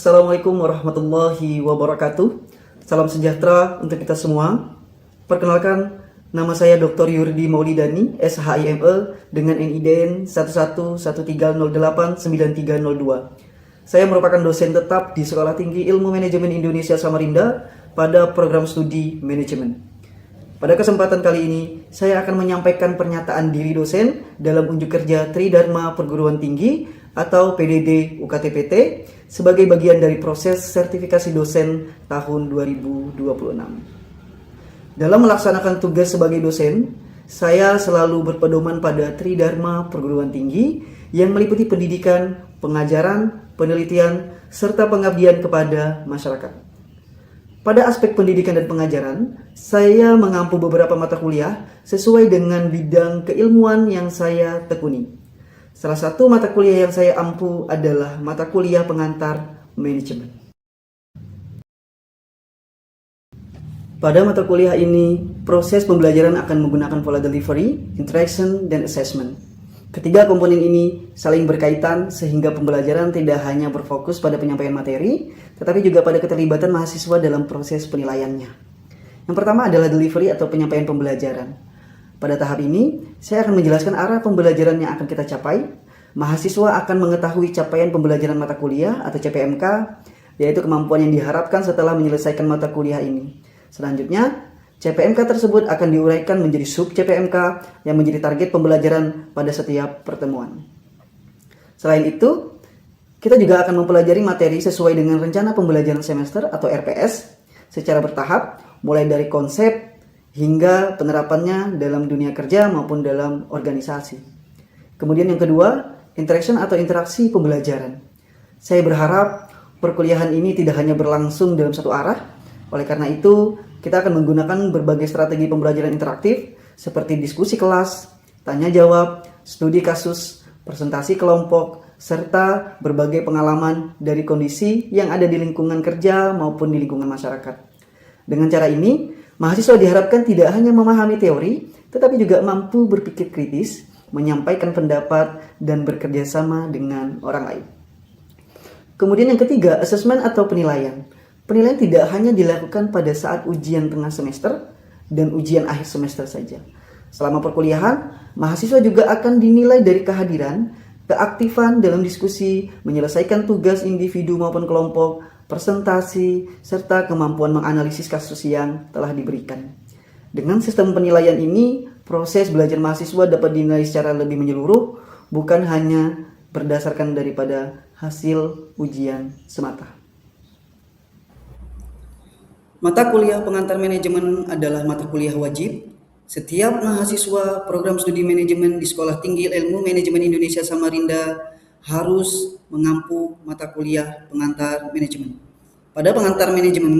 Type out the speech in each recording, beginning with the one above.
Assalamualaikum warahmatullahi wabarakatuh. Salam sejahtera untuk kita semua. Perkenalkan, nama saya Dr. Yurdi Maulidani, SHIME dengan NIDN 1113089302. Saya merupakan dosen tetap di Sekolah Tinggi Ilmu Manajemen Indonesia Samarinda pada program studi manajemen. Pada kesempatan kali ini, saya akan menyampaikan pernyataan diri dosen dalam unjuk kerja Tridharma Perguruan Tinggi atau PDD UKTPT sebagai bagian dari proses sertifikasi dosen tahun 2026. Dalam melaksanakan tugas sebagai dosen, saya selalu berpedoman pada Tridharma Perguruan Tinggi yang meliputi pendidikan, pengajaran, penelitian, serta pengabdian kepada masyarakat. Pada aspek pendidikan dan pengajaran, saya mengampu beberapa mata kuliah sesuai dengan bidang keilmuan yang saya tekuni. Salah satu mata kuliah yang saya ampu adalah mata kuliah pengantar manajemen. Pada mata kuliah ini, proses pembelajaran akan menggunakan pola delivery, interaction, dan assessment. Ketiga komponen ini saling berkaitan sehingga pembelajaran tidak hanya berfokus pada penyampaian materi, tetapi juga pada keterlibatan mahasiswa dalam proses penilaiannya. Yang pertama adalah delivery atau penyampaian pembelajaran. Pada tahap ini, saya akan menjelaskan arah pembelajaran yang akan kita capai. Mahasiswa akan mengetahui capaian pembelajaran mata kuliah atau CPMK, yaitu kemampuan yang diharapkan setelah menyelesaikan mata kuliah ini. Selanjutnya, CPMK tersebut akan diuraikan menjadi sub CPMK yang menjadi target pembelajaran pada setiap pertemuan. Selain itu, kita juga akan mempelajari materi sesuai dengan rencana pembelajaran semester atau RPS secara bertahap, mulai dari konsep hingga penerapannya dalam dunia kerja maupun dalam organisasi. Kemudian yang kedua, interaction atau interaksi pembelajaran. Saya berharap perkuliahan ini tidak hanya berlangsung dalam satu arah. Oleh karena itu, kita akan menggunakan berbagai strategi pembelajaran interaktif seperti diskusi kelas, tanya jawab, studi kasus, presentasi kelompok, serta berbagai pengalaman dari kondisi yang ada di lingkungan kerja maupun di lingkungan masyarakat. Dengan cara ini, mahasiswa diharapkan tidak hanya memahami teori, tetapi juga mampu berpikir kritis, menyampaikan pendapat, dan bekerja sama dengan orang lain. Kemudian yang ketiga, asesmen atau penilaian. Penilaian tidak hanya dilakukan pada saat ujian tengah semester dan ujian akhir semester saja. Selama perkuliahan, mahasiswa juga akan dinilai dari kehadiran, keaktifan dalam diskusi, menyelesaikan tugas individu maupun kelompok, presentasi, serta kemampuan menganalisis kasus yang telah diberikan. Dengan sistem penilaian ini, proses belajar mahasiswa dapat dinilai secara lebih menyeluruh, bukan hanya berdasarkan daripada hasil ujian semata. Mata kuliah pengantar manajemen adalah mata kuliah wajib. Setiap mahasiswa program studi manajemen di Sekolah Tinggi Ilmu Manajemen Indonesia Samarinda harus mengampu mata kuliah pengantar manajemen. Pada pengantar manajemen,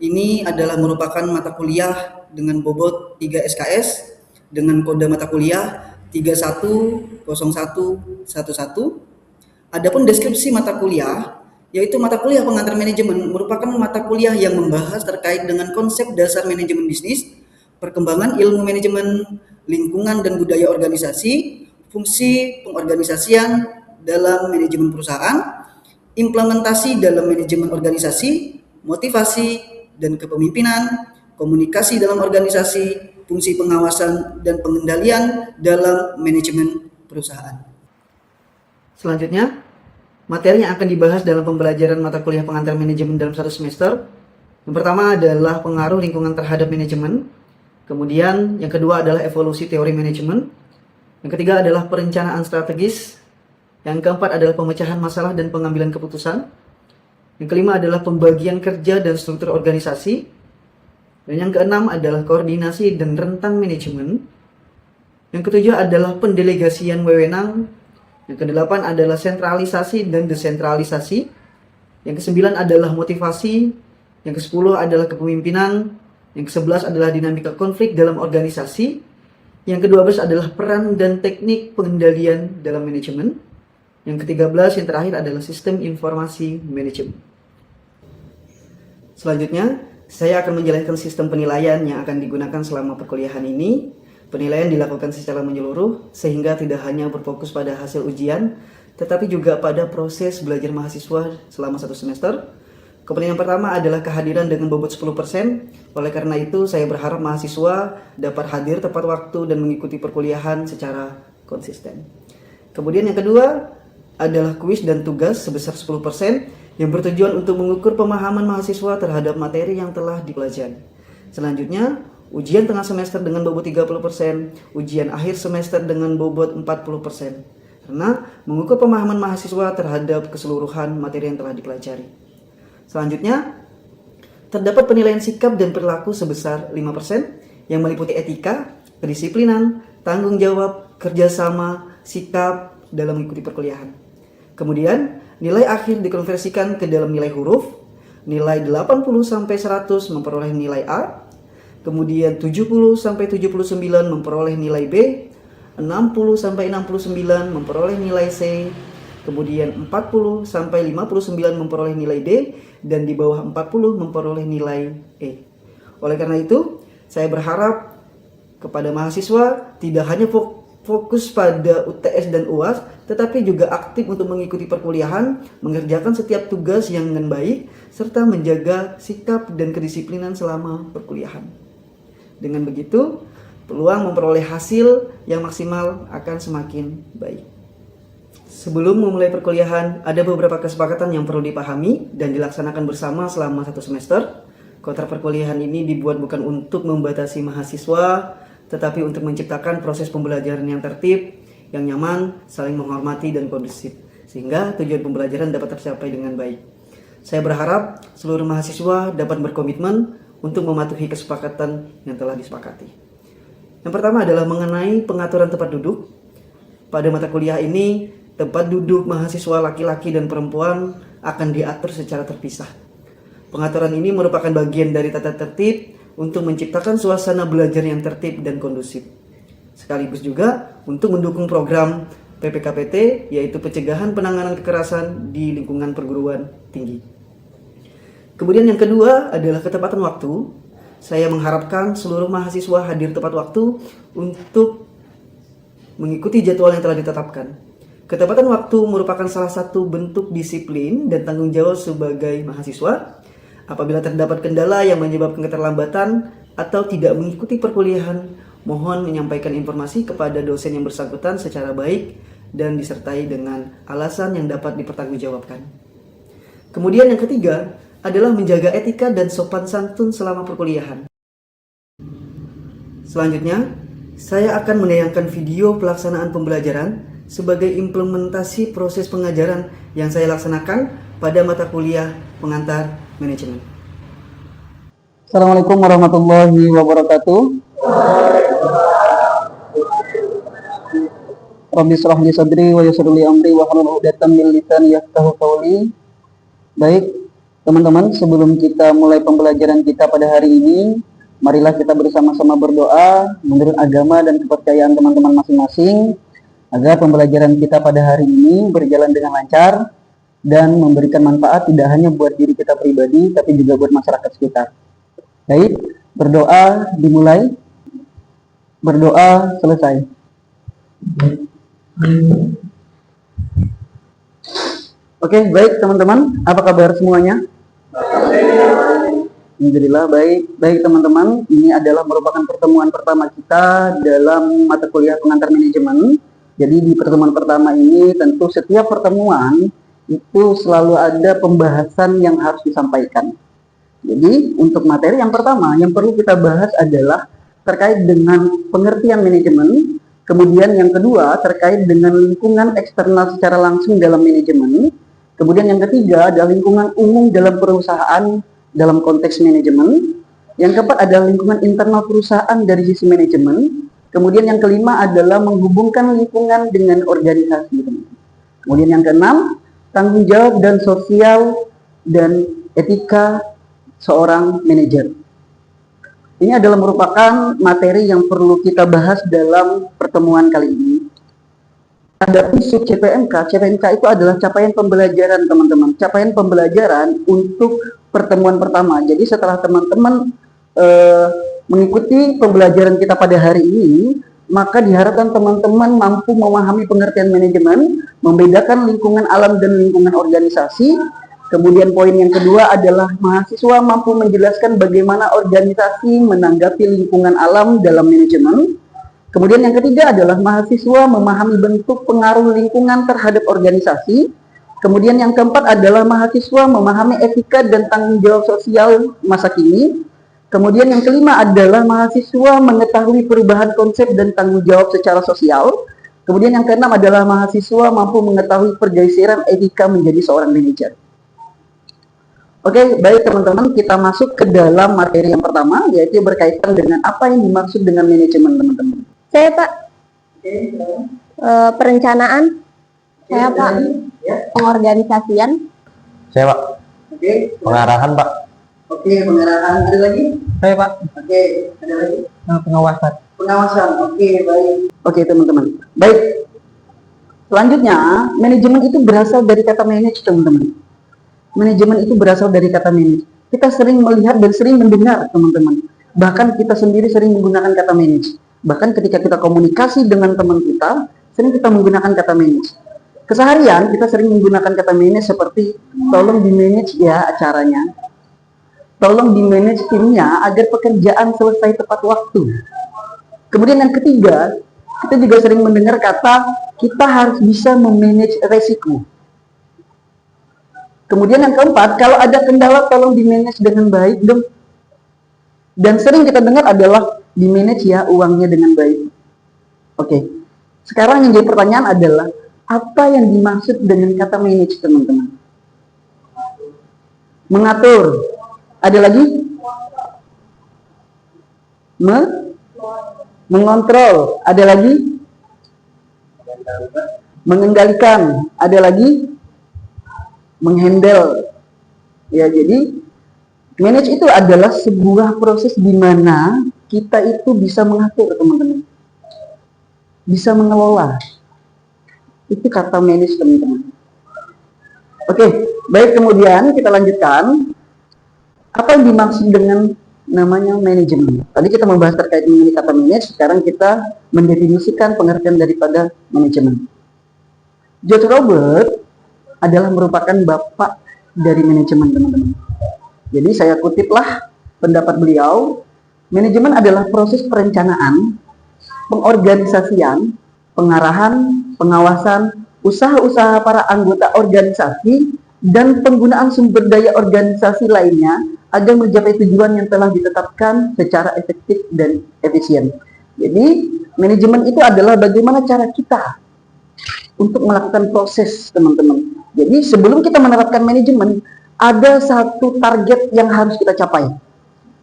ini adalah merupakan mata kuliah dengan bobot 3 SKS dengan kode mata kuliah 310111. Adapun deskripsi mata kuliah, yaitu mata kuliah pengantar manajemen merupakan mata kuliah yang membahas terkait dengan konsep dasar manajemen bisnis, perkembangan ilmu manajemen, lingkungan dan budaya organisasi, fungsi pengorganisasian dalam manajemen perusahaan, implementasi dalam manajemen organisasi, motivasi dan kepemimpinan, komunikasi dalam organisasi, fungsi pengawasan dan pengendalian dalam manajemen perusahaan. Selanjutnya, materi yang akan dibahas dalam pembelajaran mata kuliah pengantar manajemen dalam satu semester. Yang pertama adalah pengaruh lingkungan terhadap manajemen. Kemudian yang kedua adalah evolusi teori manajemen. Yang ketiga adalah perencanaan strategis. Yang keempat adalah pemecahan masalah dan pengambilan keputusan. Yang kelima adalah pembagian kerja dan struktur organisasi. Dan yang keenam adalah koordinasi dan rentang manajemen. Yang ketujuh adalah pendelegasian wewenang. Yang kedelapan adalah sentralisasi dan desentralisasi. Yang kesembilan adalah motivasi. Yang kesepuluh adalah kepemimpinan. Yang ke-11 adalah dinamika konflik dalam organisasi. Yang ke-12 adalah peran dan teknik pengendalian dalam manajemen. Yang ke-13 yang terakhir adalah sistem informasi manajemen. Selanjutnya, saya akan menjelaskan sistem penilaian yang akan digunakan selama perkuliahan ini. Penilaian dilakukan secara menyeluruh sehingga tidak hanya berfokus pada hasil ujian, tetapi juga pada proses belajar mahasiswa selama 1 semester. Komponen yang pertama adalah kehadiran dengan bobot 10%. Oleh karena itu, saya berharap mahasiswa dapat hadir tepat waktu dan mengikuti perkuliahan secara konsisten. Kemudian yang kedua adalah kuis dan tugas sebesar 10% yang bertujuan untuk mengukur pemahaman mahasiswa terhadap materi yang telah dipelajari. Selanjutnya, ujian tengah semester dengan bobot 30%, ujian akhir semester dengan bobot 40%. Karena mengukur pemahaman mahasiswa terhadap keseluruhan materi yang telah dipelajari. Selanjutnya, terdapat penilaian sikap dan perilaku sebesar 5% yang meliputi etika, kedisiplinan, tanggung jawab, kerjasama, sikap dalam mengikuti perkuliahan. Kemudian, nilai akhir dikonversikan ke dalam nilai huruf. Nilai 80-100 memperoleh nilai A. Kemudian 70-79 memperoleh nilai B. 60-69 memperoleh nilai C. Kemudian 40-59 memperoleh nilai D. Dan di bawah 40 memperoleh nilai E. Oleh karena itu, saya berharap kepada mahasiswa tidak hanya fokus pada UTS dan UAS, tetapi juga aktif untuk mengikuti perkuliahan, mengerjakan setiap tugas yang dengan baik, serta menjaga sikap dan kedisiplinan selama perkuliahan. Dengan begitu, peluang memperoleh hasil yang maksimal akan semakin baik. Sebelum memulai perkuliahan, ada beberapa kesepakatan yang perlu dipahami dan dilaksanakan bersama selama 1 semester. Kontrak perkuliahan ini dibuat bukan untuk membatasi mahasiswa, tetapi untuk menciptakan proses pembelajaran yang tertib, yang nyaman, saling menghormati dan kondusif, sehingga tujuan pembelajaran dapat tercapai dengan baik. Saya berharap seluruh mahasiswa dapat berkomitmen untuk mematuhi kesepakatan yang telah disepakati. Yang pertama adalah mengenai pengaturan tempat duduk. Pada mata kuliah ini, tempat duduk mahasiswa laki-laki dan perempuan akan diatur secara terpisah. Pengaturan ini merupakan bagian dari tata tertib untuk menciptakan suasana belajar yang tertib dan kondusif. Sekaligus juga untuk mendukung program PPKPT, yaitu pencegahan penanganan kekerasan di lingkungan perguruan tinggi. Kemudian yang kedua adalah ketepatan waktu. Saya mengharapkan seluruh mahasiswa hadir tepat waktu untuk mengikuti jadwal yang telah ditetapkan. Ketepatan waktu merupakan salah satu bentuk disiplin dan tanggung jawab sebagai mahasiswa. Apabila terdapat kendala yang menyebabkan keterlambatan atau tidak mengikuti perkuliahan, mohon menyampaikan informasi kepada dosen yang bersangkutan secara baik dan disertai dengan alasan yang dapat dipertanggungjawabkan. Kemudian yang ketiga adalah menjaga etika dan sopan santun selama perkuliahan. Selanjutnya, saya akan menayangkan video pelaksanaan pembelajaran sebagai implementasi proses pengajaran yang saya laksanakan pada mata kuliah pengantar manajemen. Assalamualaikum warahmatullahi wabarakatuh. Rabbi shrah li sadri wa yassir li amri wa hlul 'uqdatam min lisani yafqahu qawli. Baik, teman-teman, sebelum kita mulai pembelajaran kita pada hari ini, marilah kita bersama-sama berdoa menurut agama dan kepercayaan teman-teman masing-masing agar pembelajaran kita pada hari ini berjalan dengan lancar dan memberikan manfaat tidak hanya buat diri kita pribadi, tapi juga buat masyarakat sekitar. Baik, berdoa dimulai, berdoa selesai. Oke, baik teman-teman, apa kabar semuanya? Alhamdulillah, baik teman-teman, ini adalah merupakan pertemuan pertama kita dalam mata kuliah pengantar manajemen. Jadi di pertemuan pertama ini tentu setiap pertemuan itu selalu ada pembahasan yang harus disampaikan. Jadi untuk materi yang pertama yang perlu kita bahas adalah terkait dengan pengertian manajemen. Kemudian yang kedua terkait dengan lingkungan eksternal secara langsung dalam manajemen. Kemudian yang ketiga adalah lingkungan umum dalam perusahaan dalam konteks manajemen. Yang keempat adalah lingkungan internal perusahaan dari sisi manajemen. Kemudian yang kelima adalah menghubungkan lingkungan dengan organisasi. Kemudian yang keenam, tanggung jawab dan sosial dan etika seorang manajer. Ini adalah merupakan materi yang perlu kita bahas dalam pertemuan kali ini. Ada isu CPMK. CPMK itu adalah capaian pembelajaran, teman-teman. Capaian pembelajaran untuk pertemuan pertama. Jadi setelah teman-teman mengikuti pembelajaran kita pada hari ini, maka diharapkan teman-teman mampu memahami pengertian manajemen, membedakan lingkungan alam dan lingkungan organisasi. Kemudian poin yang kedua adalah mahasiswa mampu menjelaskan bagaimana organisasi menanggapi lingkungan alam dalam manajemen. Kemudian yang ketiga adalah mahasiswa memahami bentuk pengaruh lingkungan terhadap organisasi. Kemudian yang keempat adalah mahasiswa memahami etika dan tanggung jawab sosial masa kini. Kemudian yang kelima adalah mahasiswa mengetahui perubahan konsep dan tanggung jawab secara sosial. Kemudian yang keenam adalah mahasiswa mampu mengetahui pergeseran etika menjadi seorang manajer. Oke, baik teman-teman, kita masuk ke dalam materi yang pertama, yaitu berkaitan dengan apa yang dimaksud dengan manajemen, teman-teman. Saya Pak, perencanaan, saya Pak, pengorganisasian, Saya Pak, Oke, pengarahan Pak. oke, pengarahan. Ada lagi? Saya Pak, Oke, ada lagi? pengawasan. Pengawasan. Oke, baik. Oke, teman-teman. Baik. Selanjutnya, manajemen itu berasal dari kata manage, teman-teman. Manajemen itu berasal dari kata manage. Kita sering melihat dan sering mendengar, teman-teman. Bahkan kita sendiri sering menggunakan kata manage. Bahkan ketika kita komunikasi dengan teman kita, sering kita menggunakan kata manage. Keseharian kita sering menggunakan kata manage seperti tolong di manage ya acaranya. Tolong di manage timnya agar pekerjaan selesai tepat waktu. Kemudian yang ketiga, kita juga sering mendengar kata kita harus bisa memanage resiko. Kemudian yang keempat, kalau ada kendala tolong di-manage dengan baik dong. Dan sering kita dengar adalah di-manage ya uangnya dengan baik. Oke. Sekarang yang jadi pertanyaan adalah apa yang dimaksud dengan kata manage, teman-teman? Mengatur. Ada lagi? Mengontrol. Ada lagi? Mengendalikan. Ada lagi? Menghandle. Ya, jadi manage itu adalah sebuah proses di mana kita itu bisa mengatur, teman-teman. Bisa mengelola. Itu kata manage, teman-teman. Oke, baik, kemudian kita lanjutkan. Apa yang dimaksud dengan namanya manajemen? Tadi kita membahas terkait dengan kata manage, sekarang kita mendefinisikan pengertian daripada manajemen. George Robert adalah merupakan bapak dari manajemen, teman-teman. Jadi saya kutiplah pendapat beliau, manajemen adalah proses perencanaan, pengorganisasian, pengarahan, pengawasan, usaha-usaha para anggota organisasi, dan penggunaan sumber daya organisasi lainnya agar mencapai tujuan yang telah ditetapkan secara efektif dan efisien. Jadi, manajemen itu adalah bagaimana cara kita untuk melakukan proses, teman-teman. Jadi sebelum kita menerapkan manajemen, ada satu target yang harus kita capai.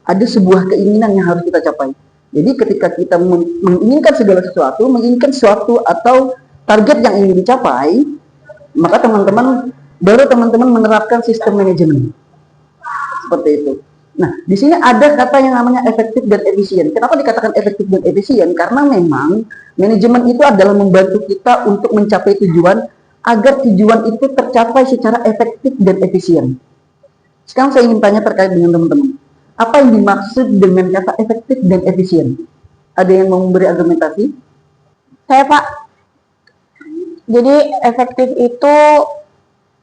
Ada sebuah keinginan yang harus kita capai. Jadi ketika kita menginginkan segala sesuatu, menginginkan sesuatu atau target yang ingin dicapai, maka baru teman-teman menerapkan sistem manajemen. Seperti itu. Nah, di sini ada kata yang namanya efektif dan efisien. Kenapa dikatakan efektif dan efisien? Karena memang manajemen itu adalah membantu kita untuk mencapai tujuan agar tujuan itu tercapai secara efektif dan efisien. Sekarang saya ingin tanya terkait dengan teman-teman. Apa yang dimaksud dengan kata efektif dan efisien? Ada yang mau memberi argumentasi? saya Pak. Jadi efektif itu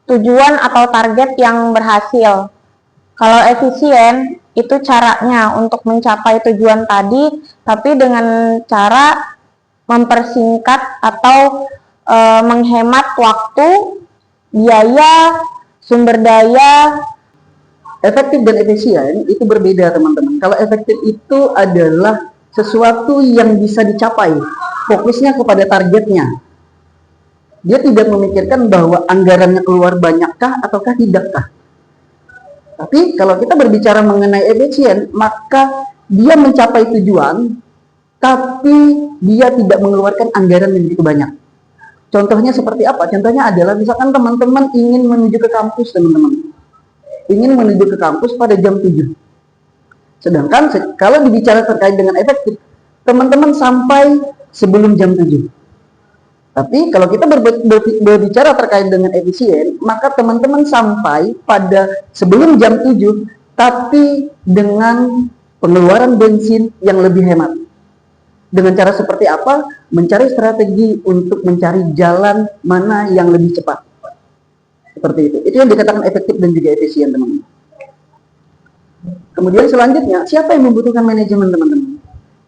tujuan atau target yang berhasil. Kalau efisien itu caranya untuk mencapai tujuan tadi, tapi dengan cara mempersingkat atau menghemat waktu, biaya, sumber daya. Efektif dan efisien itu berbeda, teman-teman. Kalau efektif itu adalah sesuatu yang bisa dicapai, fokusnya kepada targetnya. Dia tidak memikirkan bahwa anggarannya keluar banyakkah ataukah tidakkah. Tapi kalau kita berbicara mengenai efisien, maka dia mencapai tujuan, tapi dia tidak mengeluarkan anggaran yang begitu banyak. Contohnya seperti apa? Contohnya adalah misalkan teman-teman ingin menuju ke kampus, teman-teman. Ingin menuju ke kampus pada jam 7. Sedangkan kalau dibicara terkait dengan efektif, teman-teman sampai sebelum jam 7. Tapi kalau kita berbicara terkait dengan efisien, maka teman-teman sampai pada sebelum jam 7, tapi dengan pengeluaran bensin yang lebih hemat. Dengan cara seperti apa? Mencari strategi untuk mencari jalan mana yang lebih cepat. Seperti itu. Itu yang dikatakan efektif dan juga efisien, teman-teman. Kemudian selanjutnya, siapa yang membutuhkan manajemen, teman-teman?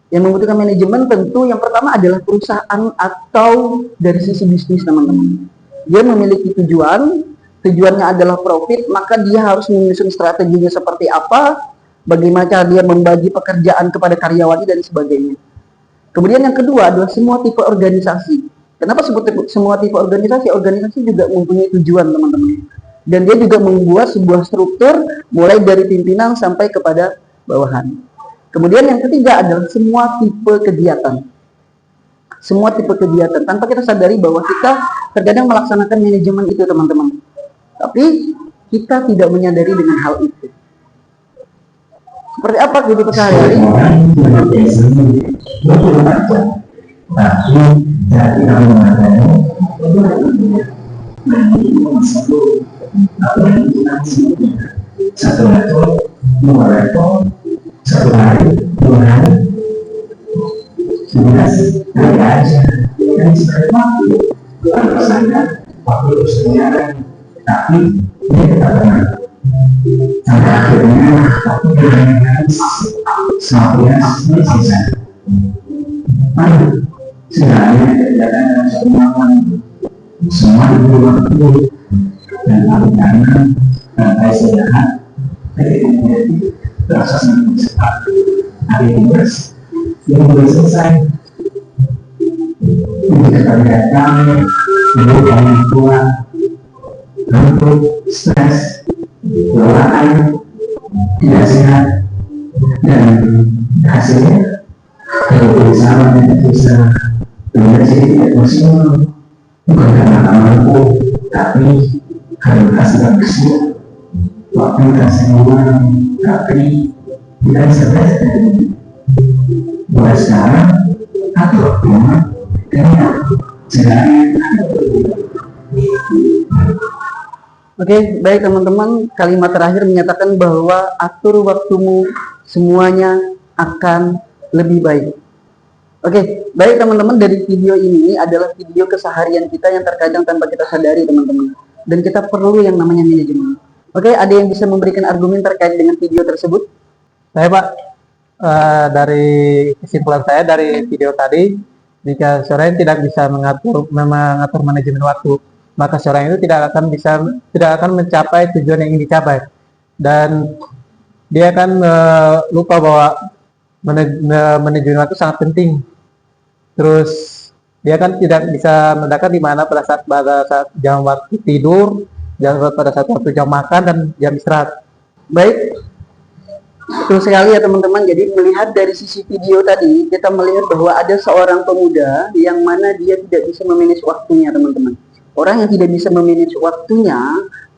Yang membutuhkan manajemen tentu yang pertama adalah perusahaan atau dari sisi bisnis, teman-teman. Dia memiliki tujuannya adalah profit, maka dia harus menyusun strateginya seperti apa, bagaimana cara dia membagi pekerjaan kepada karyawan dan sebagainya. Kemudian yang kedua adalah semua tipe organisasi. Kenapa semua tipe organisasi? Organisasi juga mempunyai tujuan, teman-teman. Dan dia juga membuat sebuah struktur mulai dari pimpinan sampai kepada bawahan. Kemudian yang ketiga adalah semua tipe kegiatan. Semua tipe kegiatan. Tanpa kita sadari bahwa kita terkadang melaksanakan manajemen itu, teman-teman. Tapi kita tidak menyadari dengan hal itu. Seperti apa kehidupan sehari-hari? Satu laptop, dua laptop, satu hari, dua hari, 11 hari aja. Dan seperti waktu, kalau saya waktu bersejarah, tapi dia tetap tenang. Sampai akhirnya waktu berjalan sampai selesai. Lalu sebenarnya kegiatan dalam satu malam semua itu waktu dan lalu karena rantai sehat dari menjadi proses yang cepat hari tugas yang belum selesai untuk kegiatan untuk orang tua ngantuk, stres, kelelahan, tidak sehat, dan hasilnya kalau bersama tidak bisa menjadi tidak maksimal, bukan karena tak mampu, tapi karena hasil bersiap, waktu kasih uang, tapi tidak bisa belajar. Mulai sekarang atur waktunya dengan segalanya. Oke, baik teman-teman, kalimat terakhir menyatakan bahwa atur waktumu, semuanya akan lebih baik. Oke, baik teman-teman, dari video ini adalah video keseharian kita yang terkadang tanpa kita sadari, teman-teman. Dan kita perlu yang namanya manajemen. Oke, ada yang bisa memberikan argumen terkait dengan video tersebut? Saya Pak, dari kesimpulan saya dari video tadi, jika seorang tidak bisa mengatur manajemen waktu, maka seorang itu tidak akan mencapai tujuan yang ingin dicapai, dan dia akan lupa bahwa manajemen waktu sangat penting. Terus dia kan tidak bisa mendadak di mana pada saat jam waktu tidur, pada saat waktu jam makan dan jam istirahat. Baik, betul sekali ya teman-teman. Jadi melihat dari sisi video tadi, kita melihat bahwa ada seorang pemuda yang mana dia tidak bisa memanage waktunya, teman-teman. Orang yang tidak bisa memanage waktunya,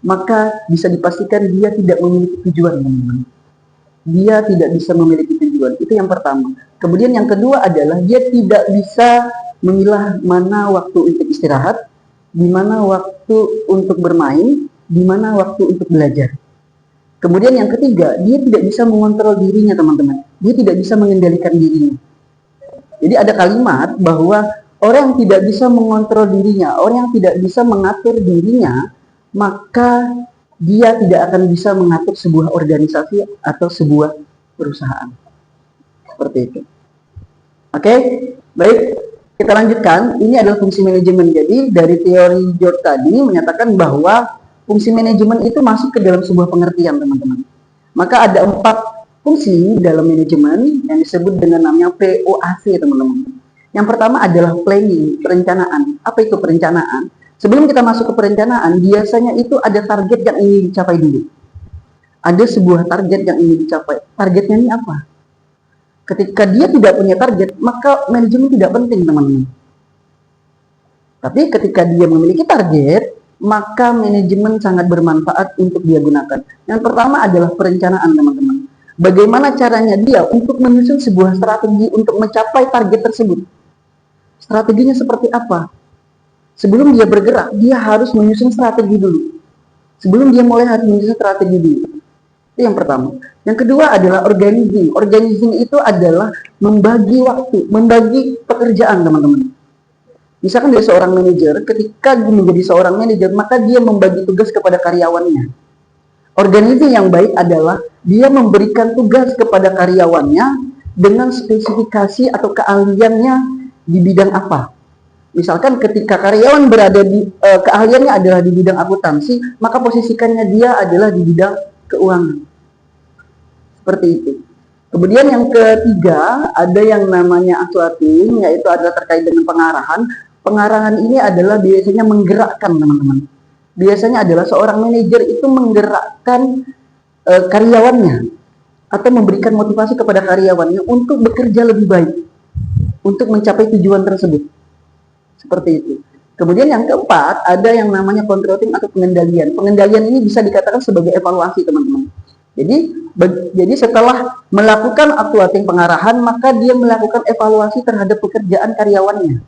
maka bisa dipastikan dia tidak memiliki tujuan, teman-teman. Dia tidak bisa memiliki tujuan. Itu yang pertama. Kemudian yang kedua adalah dia tidak bisa memilah mana waktu untuk istirahat, di mana waktu untuk bermain, di mana waktu untuk belajar. Kemudian yang ketiga, dia tidak bisa mengontrol dirinya, teman-teman. Dia tidak bisa mengendalikan dirinya. Jadi ada kalimat bahwa orang yang tidak bisa mengontrol dirinya, orang yang tidak bisa mengatur dirinya, maka dia tidak akan bisa mengatur sebuah organisasi atau sebuah perusahaan. Seperti itu. Oke, baik. Kita lanjutkan. Ini adalah fungsi manajemen. Jadi dari teori George tadi menyatakan bahwa fungsi manajemen itu masuk ke dalam sebuah pengertian, teman-teman. Maka ada 4 fungsi dalam manajemen yang disebut dengan namanya POAC, teman-teman. Yang pertama adalah planning, perencanaan. Apa itu perencanaan? Sebelum kita masuk ke perencanaan, biasanya itu ada target yang ingin dicapai dulu. Ada sebuah target yang ingin dicapai. Targetnya ini apa? Ketika dia tidak punya target, maka manajemen tidak penting, teman-teman. Tapi ketika dia memiliki target, maka manajemen sangat bermanfaat untuk dia gunakan. Yang pertama adalah perencanaan, teman-teman. Bagaimana caranya dia untuk menyusun sebuah strategi untuk mencapai target tersebut? Strateginya seperti apa? Sebelum dia bergerak, dia harus menyusun strategi dulu. Sebelum dia mulai harus menyusun strategi dulu. Itu yang pertama. Yang kedua adalah organizing. Organizing itu adalah membagi waktu, membagi pekerjaan, teman-teman. Misalkan dia seorang manajer, ketika menjadi seorang manajer, maka dia membagi tugas kepada karyawannya. Organizing yang baik adalah dia memberikan tugas kepada karyawannya dengan spesifikasi atau keahliannya di bidang apa. Misalkan ketika karyawan berada di keahliannya adalah di bidang akuntansi, maka posisikannya dia adalah di bidang keuangan. Seperti itu. Kemudian yang ketiga, ada yang namanya actuating, yaitu adalah terkait dengan pengarahan. Pengarahan ini adalah biasanya menggerakkan, teman-teman. Biasanya adalah seorang manajer itu menggerakkan karyawannya atau memberikan motivasi kepada karyawannya untuk bekerja lebih baik, untuk mencapai tujuan tersebut. Seperti itu. Kemudian yang keempat, ada yang namanya controlling atau pengendalian. Pengendalian ini bisa dikatakan sebagai evaluasi, teman-teman. Jadi setelah melakukan actuating pengarahan, maka dia melakukan evaluasi terhadap pekerjaan karyawannya.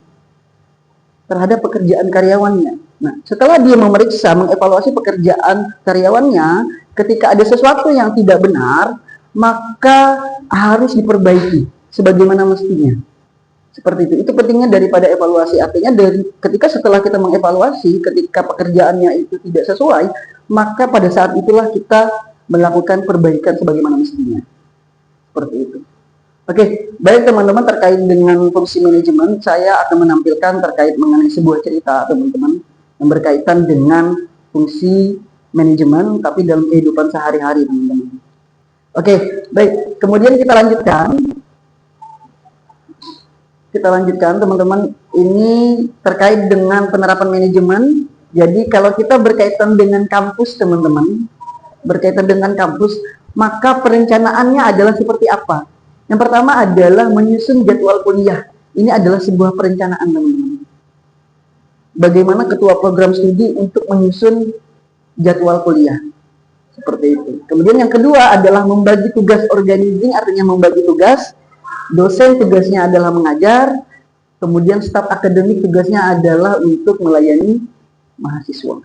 Nah, setelah dia memeriksa, mengevaluasi pekerjaan karyawannya, ketika ada sesuatu yang tidak benar, maka harus diperbaiki sebagaimana mestinya. Seperti itu. Itu pentingnya daripada evaluasi. Artinya ketika setelah kita mengevaluasi, ketika pekerjaannya itu tidak sesuai, maka pada saat itulah kita melakukan perbaikan sebagaimana mestinya. Seperti itu. Oke, baik teman-teman, terkait dengan fungsi manajemen, saya akan menampilkan terkait mengenai sebuah cerita, teman-teman, yang berkaitan dengan fungsi manajemen, tapi dalam kehidupan sehari-hari, teman-teman. Oke, baik. Kemudian kita lanjutkan, teman-teman. Ini terkait dengan penerapan manajemen. Jadi kalau kita berkaitan dengan kampus, teman-teman, maka perencanaannya adalah seperti apa? Yang pertama adalah menyusun jadwal kuliah. Ini adalah sebuah perencanaan, teman-teman. Bagaimana ketua program studi untuk menyusun jadwal kuliah. Seperti itu. Kemudian yang kedua adalah membagi tugas, organizing, artinya membagi tugas. Dosen tugasnya adalah mengajar. Kemudian staf akademik tugasnya adalah untuk melayani mahasiswa.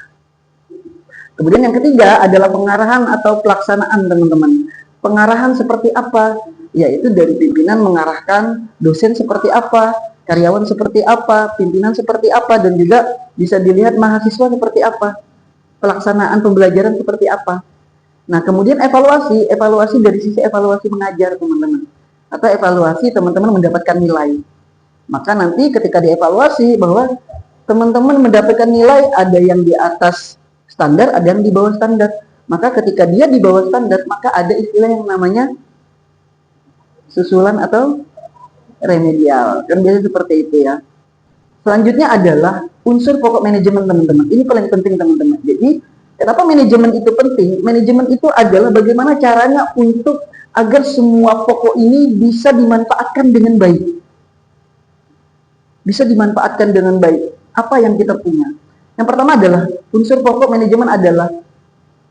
Kemudian yang ketiga adalah pengarahan atau pelaksanaan, teman-teman. Pengarahan seperti apa? Yaitu dari pimpinan mengarahkan dosen seperti apa, karyawan seperti apa, pimpinan seperti apa, dan juga bisa dilihat mahasiswa seperti apa, pelaksanaan pembelajaran seperti apa. Nah, kemudian evaluasi dari sisi evaluasi mengajar, teman-teman, atau evaluasi teman-teman mendapatkan nilai. Maka nanti ketika dievaluasi bahwa teman-teman mendapatkan nilai, ada yang di atas standar, ada yang di bawah standar. Maka ketika dia di bawah standar, maka ada istilah yang namanya susulan atau remedial. Kan biasanya seperti itu ya. Selanjutnya adalah unsur pokok manajemen, teman-teman. Ini paling penting, teman-teman. Jadi, kenapa manajemen itu penting? Manajemen itu adalah bagaimana caranya untuk agar semua pokok ini bisa dimanfaatkan dengan baik. Bisa dimanfaatkan dengan baik. Apa yang kita punya? Yang pertama adalah unsur pokok manajemen adalah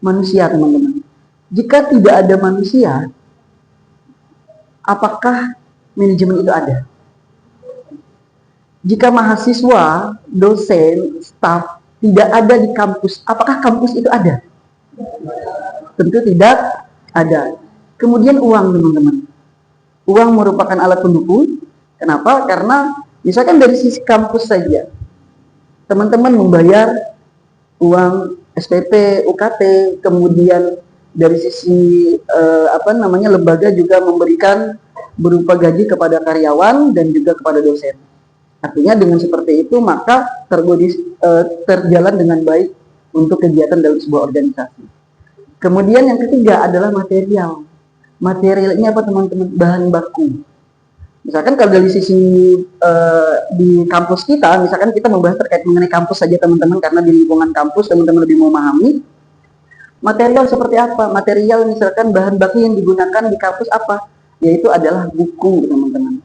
manusia, teman-teman. Jika tidak ada manusia, apakah manajemen itu ada? Jika mahasiswa, dosen, staf tidak ada di kampus, apakah kampus itu ada? Tentu tidak ada. Kemudian uang, teman-teman. Uang merupakan alat pendukung. Kenapa? Karena misalkan dari sisi kampus saja, teman-teman membayar uang SPP, UKT, kemudian dari sisi lembaga juga memberikan berupa gaji kepada karyawan dan juga kepada dosen. Artinya dengan seperti itu maka terjalan dengan baik untuk kegiatan dalam sebuah organisasi. Kemudian yang ketiga adalah material. Material ini apa, teman-teman? Bahan baku. Misalkan kalau dari sisi di kampus kita, misalkan kita membahas terkait mengenai kampus saja, teman-teman, karena di lingkungan kampus teman-teman lebih memahami. Material seperti apa? Material misalkan bahan baku yang digunakan di kampus apa? Yaitu adalah buku, teman-teman.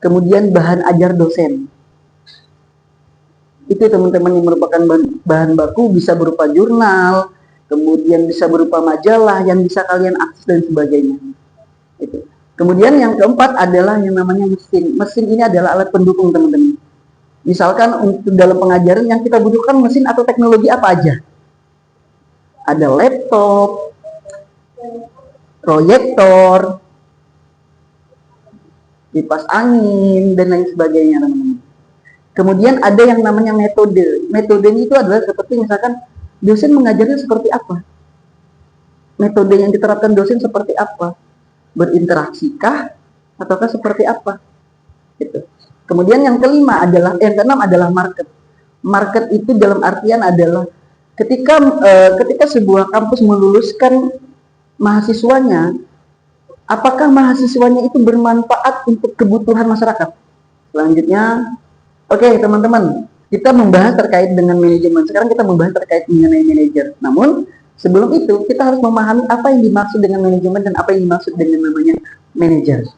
Kemudian bahan ajar dosen. Itu, teman-teman, yang merupakan bahan baku, bisa berupa jurnal, kemudian bisa berupa majalah yang bisa kalian akses dan sebagainya. Itu. Kemudian yang keempat adalah yang namanya mesin. Mesin ini adalah alat pendukung, teman-teman. Misalkan untuk dalam pengajaran yang kita butuhkan mesin atau teknologi apa aja? Ada laptop, proyektor, kipas angin, dan lain sebagainya, teman-teman. Kemudian ada yang namanya metode. Metodenya itu adalah seperti misalkan dosen mengajarnya seperti apa? Metode yang diterapkan dosen seperti apa? Berinteraksikah? Ataukah seperti apa? Gitu. Kemudian yang keenam adalah market. Market itu dalam artian adalah ketika sebuah kampus meluluskan mahasiswanya, apakah mahasiswanya itu bermanfaat untuk kebutuhan masyarakat? Selanjutnya, oke, teman-teman, kita membahas terkait dengan manajemen. Sekarang kita membahas terkait mengenai manajer. Namun, sebelum itu, kita harus memahami apa yang dimaksud dengan manajemen dan apa yang dimaksud dengan namanya manajer.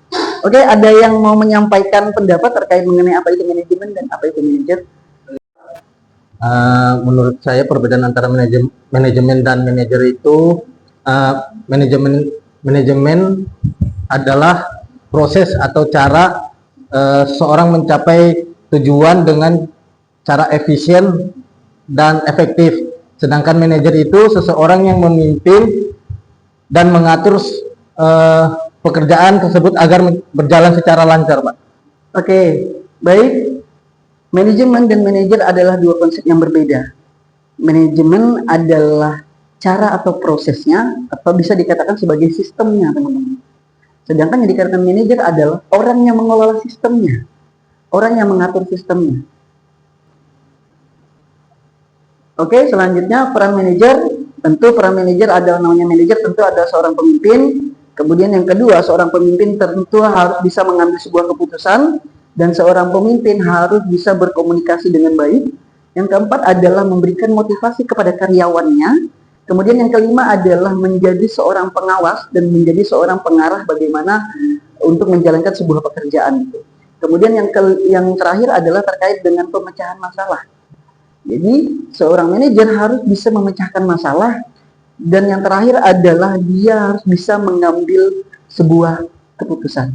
Oke, ada yang mau menyampaikan pendapat terkait mengenai apa itu manajemen dan apa itu manajer? Menurut saya perbedaan antara manajemen dan manajer itu manajemen adalah proses atau cara seorang mencapai tujuan dengan cara efisien dan efektif. Sedangkan manajer itu seseorang yang memimpin dan mengatur pekerjaan tersebut agar berjalan secara lancar, Pak. Oke, baik. Manajemen dan manajer adalah dua konsep yang berbeda. Manajemen adalah cara atau prosesnya, atau bisa dikatakan sebagai sistemnya, teman-teman. Sedangkan yang dikatakan manajer adalah orang yang mengelola sistemnya, orang yang mengatur sistemnya. Oke, selanjutnya peran manajer. Tentu peran manajer adalah namanya manajer, tentu ada seorang pemimpin. Kemudian yang kedua, seorang pemimpin tentu harus bisa mengambil sebuah keputusan, dan seorang pemimpin harus bisa berkomunikasi dengan baik. Yang keempat adalah memberikan motivasi kepada karyawannya. Kemudian yang kelima adalah menjadi seorang pengawas dan menjadi seorang pengarah bagaimana untuk menjalankan sebuah pekerjaan itu. Kemudian yang terakhir adalah terkait dengan pemecahan masalah. Jadi seorang manajer harus bisa memecahkan masalah, dan yang terakhir adalah dia harus bisa mengambil sebuah keputusan.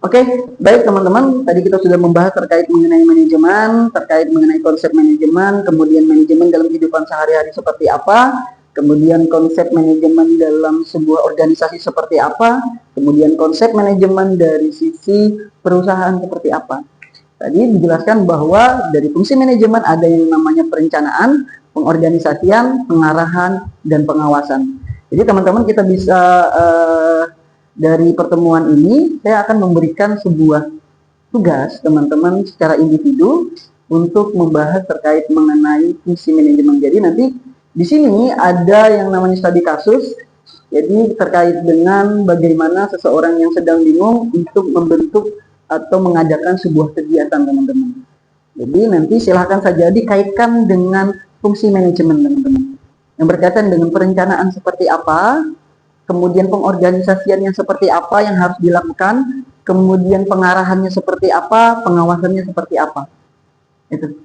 Oke, baik teman-teman, tadi kita sudah membahas terkait mengenai manajemen, terkait mengenai konsep manajemen, kemudian manajemen dalam kehidupan sehari-hari seperti apa, kemudian konsep manajemen dalam sebuah organisasi seperti apa, kemudian konsep manajemen dari sisi perusahaan seperti apa. Tadi dijelaskan bahwa dari fungsi manajemen ada yang namanya perencanaan, pengorganisasian, pengarahan, dan pengawasan. Jadi teman-teman kita bisa dari pertemuan ini, saya akan memberikan sebuah tugas teman-teman secara individu untuk membahas terkait mengenai fungsi manajemen. Jadi nanti di sini ada yang namanya studi kasus, jadi terkait dengan bagaimana seseorang yang sedang bingung untuk membentuk atau mengadakan sebuah kegiatan, teman-teman. Jadi nanti silahkan saja dikaitkan dengan fungsi manajemen, teman-teman, yang berkaitan dengan perencanaan seperti apa, kemudian pengorganisasiannya seperti apa yang harus dilakukan, kemudian pengarahannya seperti apa, pengawasannya seperti apa. Itu.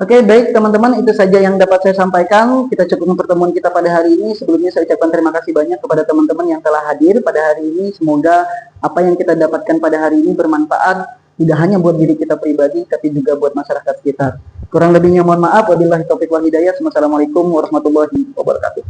Oke, baik teman-teman, itu saja yang dapat saya sampaikan. Kita cukupkan pertemuan kita pada hari ini. Sebelumnya saya ucapkan terima kasih banyak kepada teman-teman yang telah hadir pada hari ini. Semoga apa yang kita dapatkan pada hari ini bermanfaat, tidak hanya buat diri kita pribadi, tapi juga buat masyarakat sekitar. Kurang lebihnya mohon maaf. Wabillahi taufiq wal hidayah. Wassalamualaikum warahmatullahi wabarakatuh.